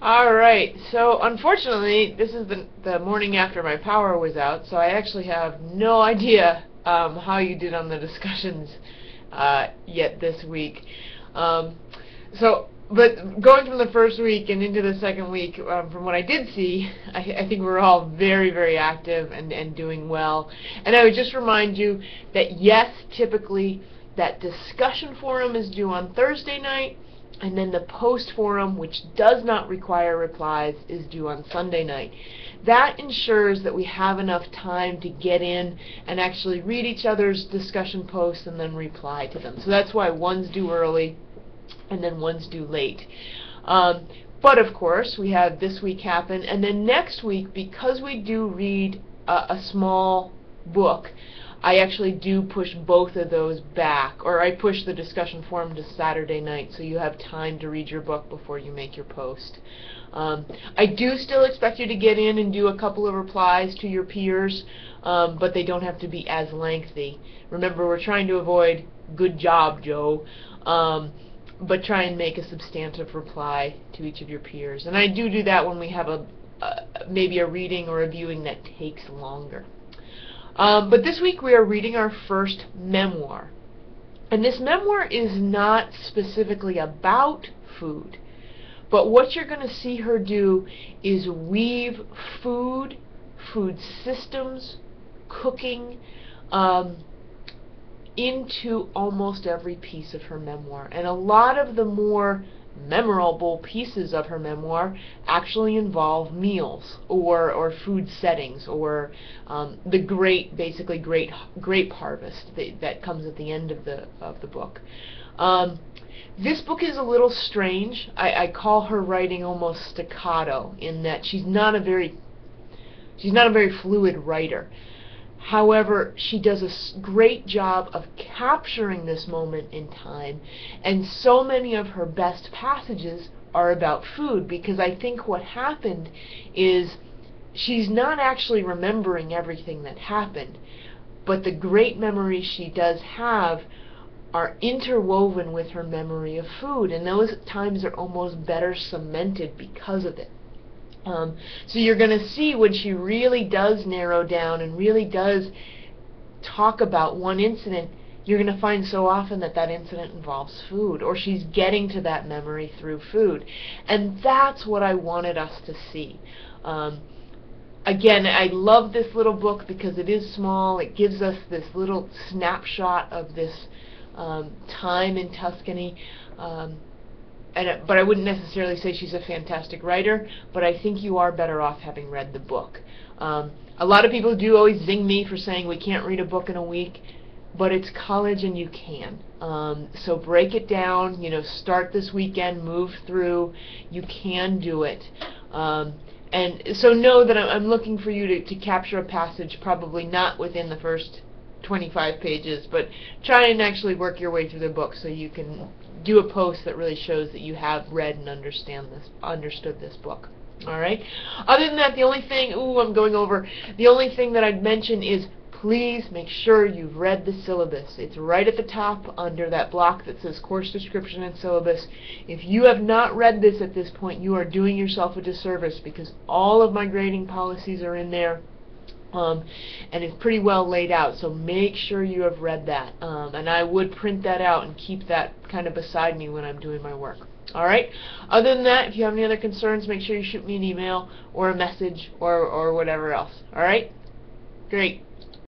Alright, so unfortunately, this is the morning after my power was out, so I actually have no idea how you did on the discussions yet this week. But going from the first week and into the second week, from what I did see, I think we're all very, very active and doing well. And I would just remind you that yes, typically that discussion forum is due on Thursday night, and then the post forum, which does not require replies, is due on Sunday night. That ensures that we have enough time to get in and actually read each other's discussion posts and then reply to them. So that's why one's due early and then one's due late. But of course, we have this week happen, and then next week, because we do read a small book, I actually do push both of those back, or I push the discussion forum to Saturday night so you have time to read your book before you make your post. I do still expect you to get in and do a couple of replies to your peers, but they don't have to be as lengthy. Remember, we're trying to avoid "good job, Joe," but try and make a substantive reply to each of your peers. And I do that when we have maybe a reading or a viewing that takes longer. But this week we are reading our first memoir. And this memoir is not specifically about food, but what you're going to see her do is weave food systems, cooking, into almost every piece of her memoir. And a lot of the more memorable pieces of her memoir actually involve meals or food settings or the basically great grape harvest that comes at the end of the book. This book is a little strange. I call her writing almost staccato in that she's not a very fluid writer. However, she does a great job of capturing this moment in time, and so many of her best passages are about food, because I think what happened is she's not actually remembering everything that happened, but the great memories she does have are interwoven with her memory of food, and those times are almost better cemented because of it. So you're going to see when she really does narrow down and really does talk about one incident, you're going to find so often that that incident involves food, or she's getting to that memory through food. And that's what I wanted us to see. Again, I love this little book because it is small. It gives us this little snapshot of this time in Tuscany. But I wouldn't necessarily say she's a fantastic writer, but I think you are better off having read the book. A lot of people do always zing me for saying we can't read a book in a week, but it's college and you can. So break it down, start this weekend, move through, you can do it. And so know that I'm looking for you to capture a passage, probably not within the first 25 pages, but try and actually work your way through the book so you can do a post that really shows that you have read and understood this book. Alright? Other than that, the only thing, the only thing that I'd mention is please make sure you've read the syllabus. It's right at the top under that block that says course description and syllabus. If you have not read this at this point, you are doing yourself a disservice, because all of my grading policies are in there. And it's pretty well laid out, so make sure you have read that. And I would print that out and keep that kind of beside me when I'm doing my work. Alright? Other than that, if you have any other concerns, make sure you shoot me an email or a message or whatever else. Alright? Great.